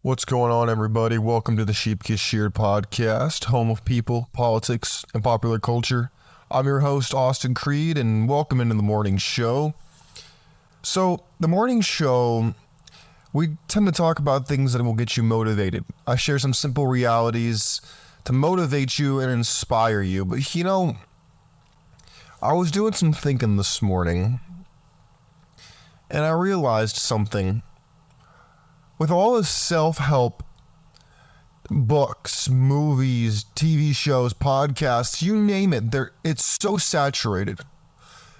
What's going on, everybody? Welcome to the Sheep Kiss Sheared podcast, home of people, politics, and popular culture. I'm your host, Austin Creed, and welcome into the morning show. So, the morning show, we tend to talk about things that will get you motivated. I share some simple realities to motivate you and inspire you. But, I was doing some thinking this morning, and I realized something. With all the self-help books, movies, TV shows, podcasts, you name it, it's so saturated.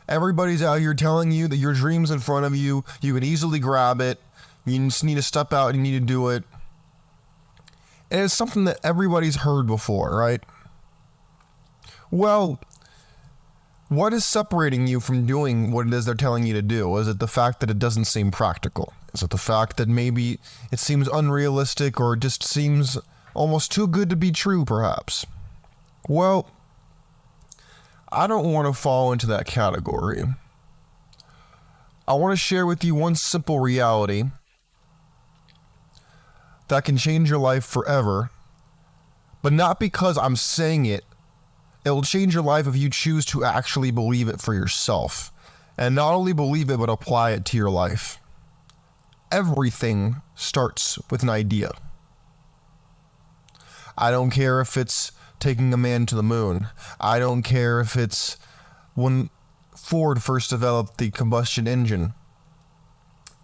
Everybody's out here telling you that your dream's in front of you. You can easily grab it. You just need to step out and you need to do it. And it's something that everybody's heard before, right? Well, what is separating you from doing what it is they're telling you to do? Is it the fact that it doesn't seem practical? Is it the fact that maybe it seems unrealistic or it just seems almost too good to be true, perhaps? Well, I don't want to fall into that category. I want to share with you one simple reality that can change your life forever, but not because I'm saying it. It'll change your life if you choose to actually believe it for yourself. And not only believe it, but apply it to your life. Everything starts with an idea. I don't care if it's taking a man to the moon. I don't care if it's when Ford first developed the combustion engine.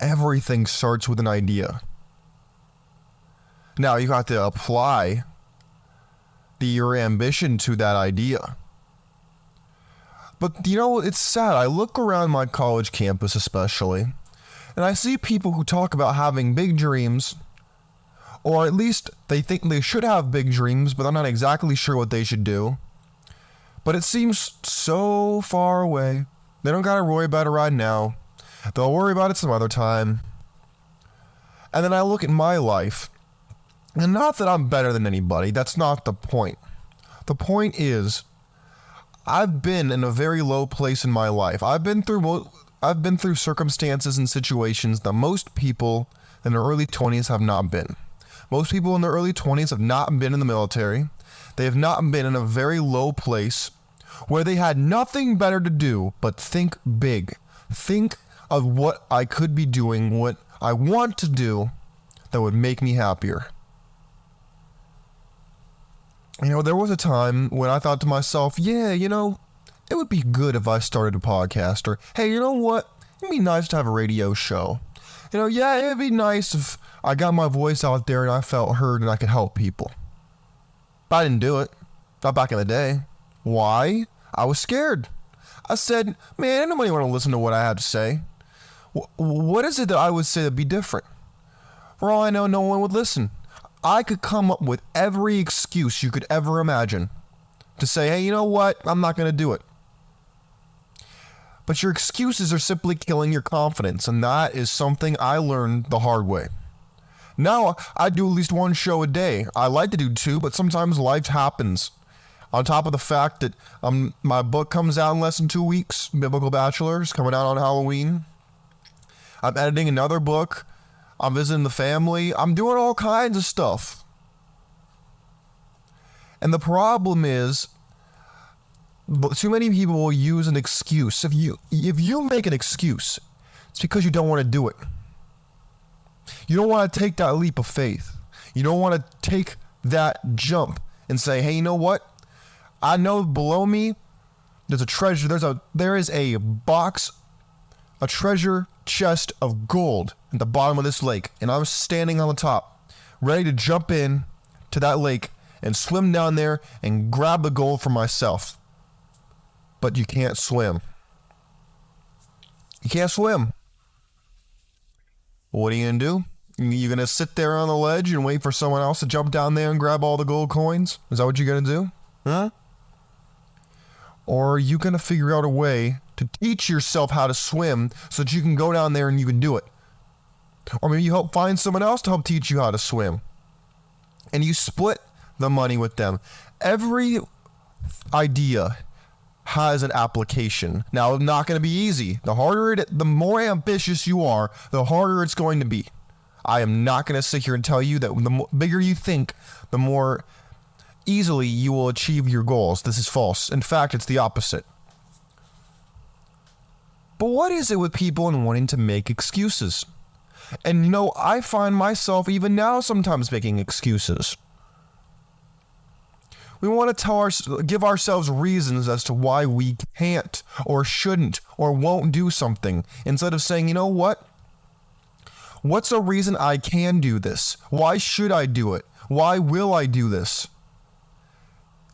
Everything starts with an idea. Now you have to apply your ambition to that idea. But it's sad. I look around my college campus especially, and I see people who talk about having big dreams, or at least they think they should have big dreams, but I'm not exactly sure what they should do. But it seems so far away. They don't gotta worry about it right now. They'll worry about it some other time. And then I look at my life, and not that I'm better than anybody, that's not the point. The point is, I've been in a very low place in my life. I've been through circumstances and situations that most people in their early 20s have not been. Most people in their early 20s have not been in the military. They have not been in a very low place where they had nothing better to do but think big. Think of what I could be doing, what I want to do that would make me happier. There was a time when I thought to myself, it would be good if I started a podcast, or, hey, you know what? It'd be nice to have a radio show. It'd be nice if I got my voice out there and I felt heard and I could help people. But I didn't do it. Not back in the day. Why? I was scared. I said, man, nobody want to listen to what I had to say. What is it that I would say that'd be different? For all I know, no one would listen. I could come up with every excuse you could ever imagine to say, hey, you know what? I'm not going to do it. But your excuses are simply killing your confidence, and that is something I learned the hard way. Now, I do at least one show a day. I like to do two, but sometimes life happens. On top of the fact that my book comes out in less than 2 weeks, Biblical Bachelor, is coming out on Halloween. I'm editing another book. I'm visiting the family. I'm doing all kinds of stuff. And the problem is, too many people will use an excuse. If you make an excuse, it's because you don't want to do it. You don't want to take that leap of faith. You don't want to take that jump and say, hey, you know what? I know below me there's a treasure. There is a box, a treasure chest of gold at the bottom of this lake, and I'm standing on the top, ready to jump in to that lake and swim down there and grab the gold for myself. But you can't swim. You can't swim. What are you gonna do? You gonna sit there on the ledge and wait for someone else to jump down there and grab all the gold coins? Is that what you're gonna do? Huh? Or are you gonna figure out a way to teach yourself how to swim so that you can go down there and you can do it? Or maybe you help find someone else to help teach you how to swim, and you split the money with them. Every idea has an application. Now, it's not going to be easy. The more ambitious you are, the harder it's going to be. I am not going to sit here and tell you that the bigger you think, the more easily you will achieve your goals. This is false. In fact, it's the opposite. But what is it with people and wanting to make excuses? And I find myself even now sometimes making excuses. We want to give ourselves reasons as to why we can't or shouldn't or won't do something, instead of saying, you know what? What's a reason I can do this? Why should I do it? Why will I do this?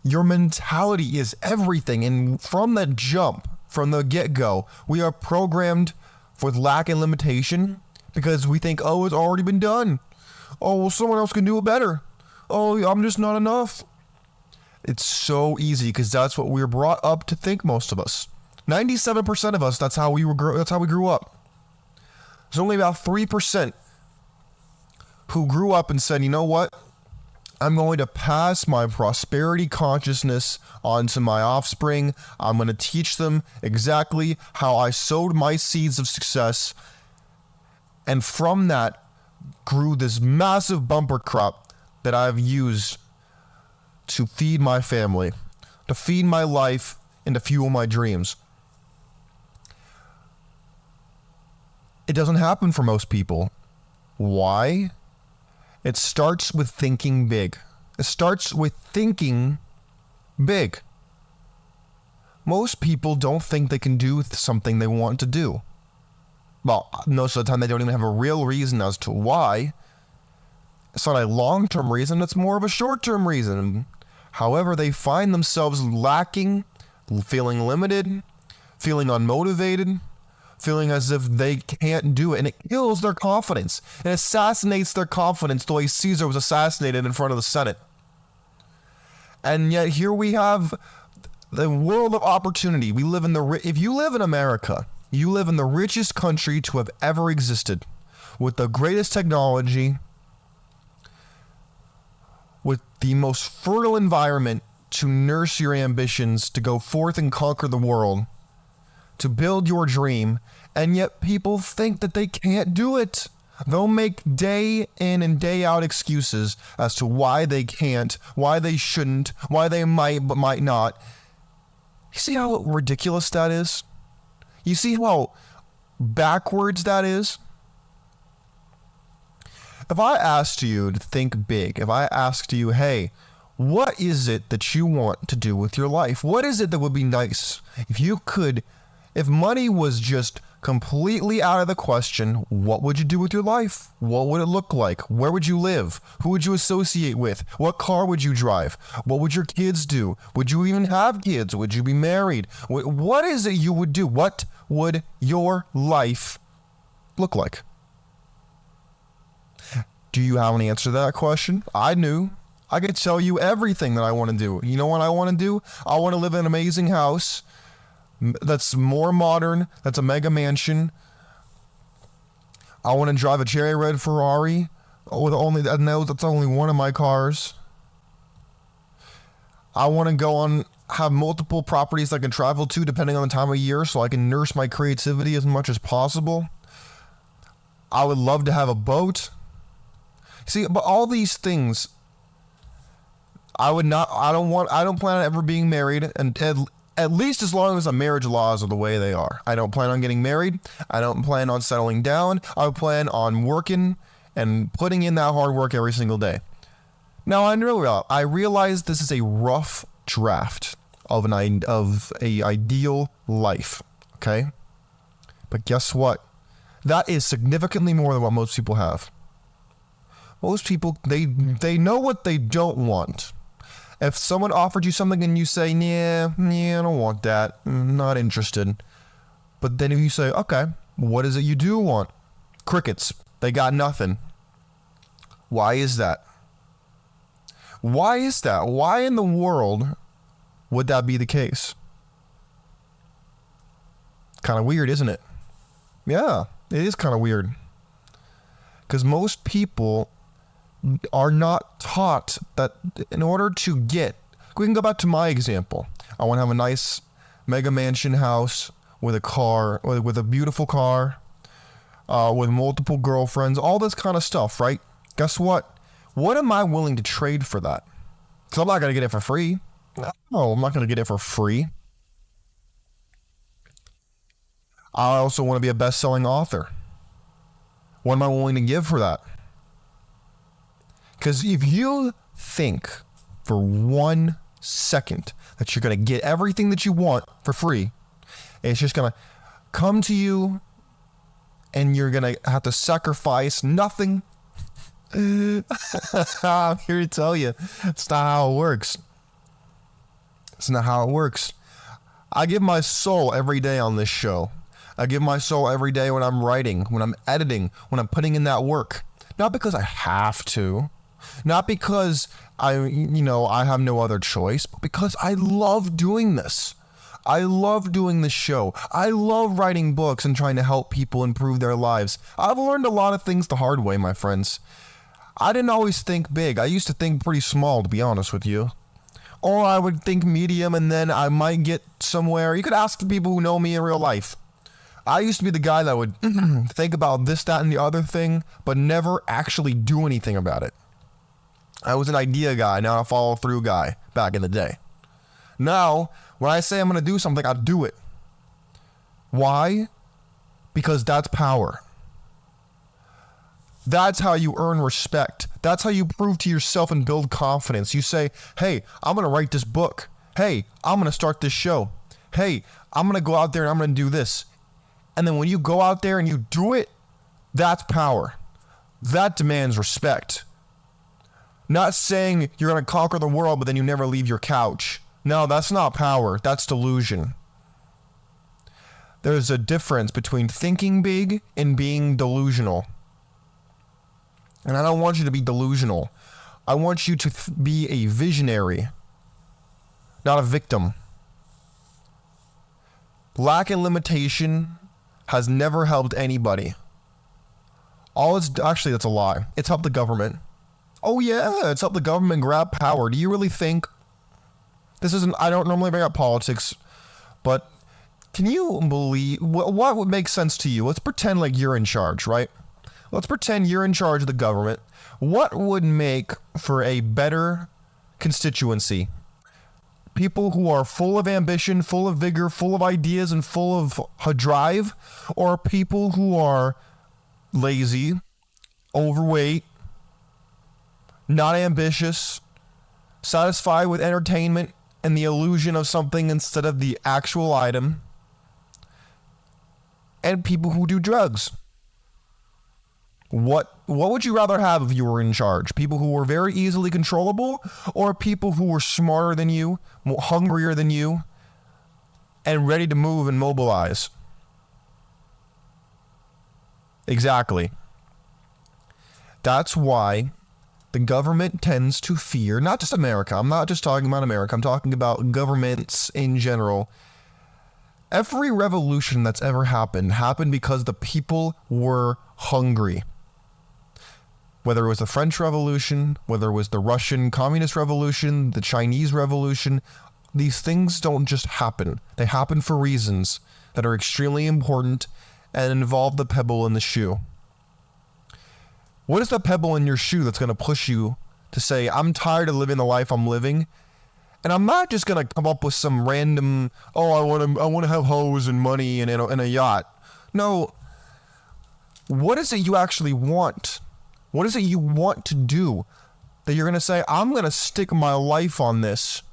Your mentality is everything. And from the jump, from the get-go, we are programmed with lack and limitation because we think, oh, it's already been done. Oh, well, someone else can do it better. Oh, I'm just not enough. It's so easy because that's what we were brought up to think, most of us. 97% of us, that's how we grew up. There's only about 3% who grew up and said, you know what? I'm going to pass my prosperity consciousness on to my offspring. I'm going to teach them exactly how I sowed my seeds of success. And from that grew this massive bumper crop that I've used to feed my family, to feed my life, and to fuel my dreams. It doesn't happen for most people. Why? It starts with thinking big. It starts with thinking big. Most people don't think they can do something they want to do. Well, most of the time they don't even have a real reason as to why. It's not a long-term reason, it's more of a short-term reason. However, they find themselves lacking, feeling limited, feeling unmotivated, feeling as if they can't do it, and it kills their confidence. It assassinates their confidence the way Caesar was assassinated in front of the Senate. And yet here we have the world of opportunity. We live in if you live in America, you live in the richest country to have ever existed, with the greatest technology, with the most fertile environment to nurse your ambitions, to go forth and conquer the world, to build your dream, and yet people think that they can't do it. They'll make day in and day out excuses as to why they can't, why they shouldn't, why they might but might not. You see how ridiculous that is? You see how backwards that is? If I asked you to think big, if I asked you, hey, what is it that you want to do with your life? What is it that would be nice if money was just completely out of the question, what would you do with your life? What would it look like? Where would you live? Who would you associate with? What car would you drive? What would your kids do? Would you even have kids? Would you be married? What is it you would do? What would your life look like? Do you have an answer to that question? I knew. I could tell you everything that I want to do. You know what I want to do? I want to live in an amazing house that's more modern, that's a mega mansion. I want to drive a cherry red Ferrari that's only one of my cars. I want to have multiple properties I can travel to depending on the time of year so I can nurse my creativity as much as possible. I would love to have a boat. See, but all these things, I don't plan on ever being married, and at least as long as the marriage laws are the way they are. I don't plan on getting married. I don't plan on settling down. I plan on working and putting in that hard work every single day. Now, I realize this is a rough draft of an ideal life, okay? But guess what? That is significantly more than what most people have. Most people, they know what they don't want. If someone offered you something and you say, yeah, I don't want that, I'm not interested. But then if you say, okay, what is it you do want? Crickets. They got nothing. Why is that? Why is that? Why in the world would that be the case? Kind of weird, isn't it? Yeah, it is kind of weird. Because most people are not taught that in order to we can go back to my example. I want to have a nice mega mansion house with a car, with a beautiful car. with multiple girlfriends, all this kind of stuff, right? Guess what? What am I willing to trade for that? Because I'm not going to get it for free. No, I'm not going to get it for free. I also want to be a best-selling author. What am I willing to give for that? Because if you think for 1 second that you're going to get everything that you want for free, it's just going to come to you and you're going to have to sacrifice nothing. I'm here to tell you, it's not how it works. It's not how it works. I give my soul every day on this show. I give my soul every day when I'm writing, when I'm editing, when I'm putting in that work. Not because I have to, not because I have no other choice, but because I love doing this. I love doing this show. I love writing books and trying to help people improve their lives. I've learned a lot of things the hard way, my friends. I didn't always think big. I used to think pretty small, to be honest with you. Or I would think medium and then I might get somewhere. You could ask the people who know me in real life. I used to be the guy that would think about this, that, and the other thing, but never actually do anything about it. I was an idea guy, now a follow-through guy back in the day. Now, when I say I'm going to do something, I do it. Why? Because that's power. That's how you earn respect. That's how you prove to yourself and build confidence. You say, hey, I'm going to write this book. Hey, I'm going to start this show. Hey, I'm going to go out there and I'm going to do this. And then when you go out there and you do it, that's power. That demands respect. Not saying you're going to conquer the world, but then you never leave your couch. No, that's not power. That's delusion. There's a difference between thinking big and being delusional. And I don't want you to be delusional. I want you to be a visionary, not a victim. Lack and limitation has never helped anybody. Actually, that's a lie. It's helped the government. Oh yeah, it's helped the government grab power. Do you really think I don't normally bring up politics, but can you believe, what would make sense to you? Let's pretend like you're in charge, right? Let's pretend you're in charge of the government. What would make for a better constituency? People who are full of ambition, full of vigor, full of ideas, and full of drive, or people who are lazy, overweight, not ambitious, satisfied with entertainment and the illusion of something instead of the actual item, and people who do drugs? What would you rather have if you were in charge? People who were very easily controllable, or people who were smarter than you, hungrier than you, and ready to move and mobilize? Exactly. That's why the government tends to fear, not just America. I'm not just talking about America. I'm talking about governments in general. Every revolution that's ever happened because the people were hungry. Whether it was the French Revolution, whether it was the Russian Communist Revolution, the Chinese Revolution, these things don't just happen. They happen for reasons that are extremely important and involve the pebble in the shoe. What is the pebble in your shoe that's going to push you to say, I'm tired of living the life I'm living, and I'm not just going to come up with some random, I want to have hoes and money and a yacht. No. What is it you actually want? What is it you want to do that you're going to say, I'm going to stick my life on this,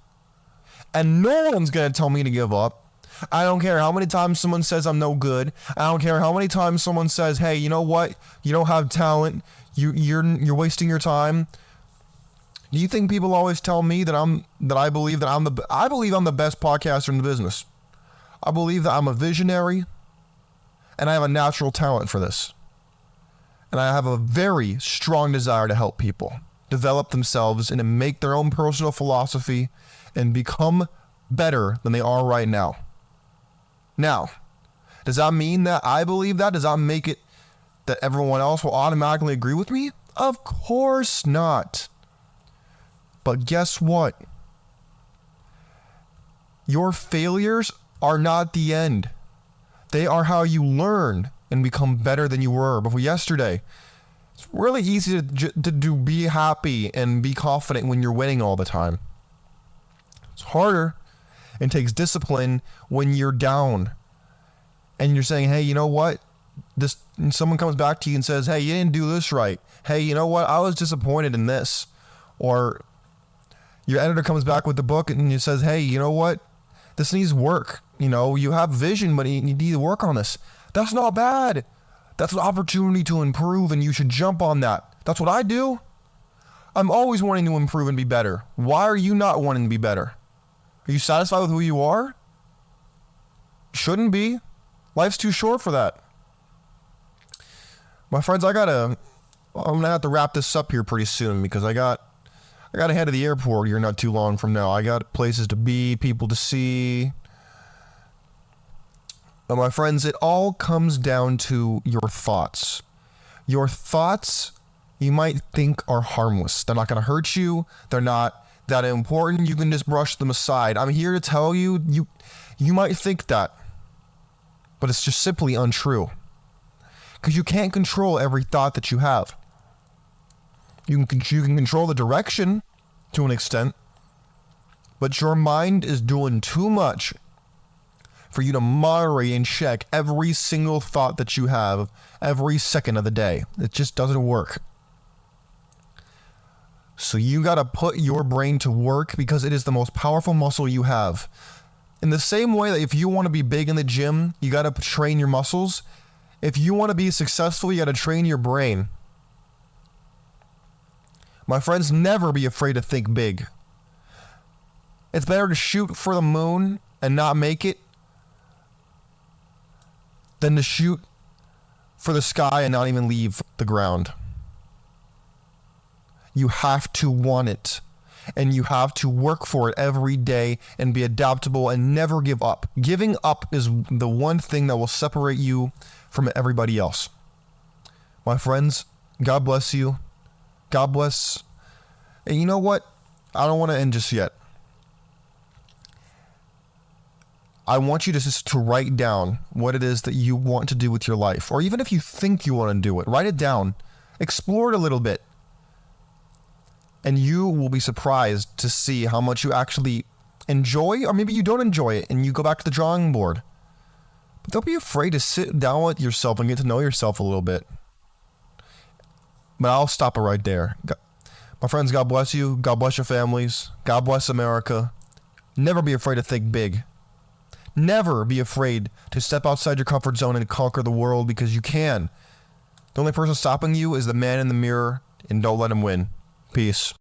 and no one's going to tell me to give up? I don't care how many times someone says I'm no good. I don't care how many times someone says, hey, you know what? You don't have talent. You're wasting your time. Do you think people always tell me that I believe I'm the best podcaster in the business? I believe that I'm a visionary, and I have a natural talent for this. And I have a very strong desire to help people develop themselves and to make their own personal philosophy and become better than they are right now. Now, does that mean that I believe that? Does that make it that everyone else will automatically agree with me? Of course not. But guess what? Your failures are not the end. They are how you learn. and become better than you were before yesterday. It's really easy to be happy and be confident when you're winning all the time. It's harder and takes discipline when you're down and you're saying, hey, you know what? And someone comes back to you and says, hey, you didn't do this right. Hey, you know what? I was disappointed in this. Or your editor comes back with the book and he says, hey, you know what? This needs work. You know, you have vision, but you need to work on this. That's not bad. That's an opportunity to improve, and you should jump on that. That's what I do. I'm always wanting to improve and be better. Why are you not wanting to be better? Are you satisfied with who you are? Shouldn't be. Life's too short for that. My friends, I'm gonna have to wrap this up here pretty soon because I got to head to the airport here not too long from now. I got places to be, people to see. But my friends, it all comes down to your thoughts. Your thoughts, you might think, are harmless. They're not going to hurt you. They're not that important. You can just brush them aside. I'm here to tell you, you might think that, but it's just simply untrue. Because you can't control every thought that you have. You can control the direction to an extent, but your mind is doing too much for you to moderate and check every single thought that you have every second of the day. It just doesn't work. So you got to put your brain to work because it is the most powerful muscle you have. In the same way that if you want to be big in the gym, you got to train your muscles. If you want to be successful, you got to train your brain. My friends, never be afraid to think big. It's better to shoot for the moon and not make it than to shoot for the sky and not even leave the ground. You have to want it, and you have to work for it every day and be adaptable and never give up. Giving up is the one thing that will separate you from everybody else. My friends, God bless you. God bless. And you know what? I don't want to end just yet. I want you to write down what it is that you want to do with your life. Or even if you think you want to do it, write it down. Explore it a little bit. And you will be surprised to see how much you actually enjoy, or maybe you don't enjoy it and you go back to the drawing board. But don't be afraid to sit down with yourself and get to know yourself a little bit. But I'll stop it right there. My friends, God bless you. God bless your families. God bless America. Never be afraid to think big. Never be afraid to step outside your comfort zone and conquer the world, because you can. The only person stopping you is the man in the mirror, and don't let him win. Peace.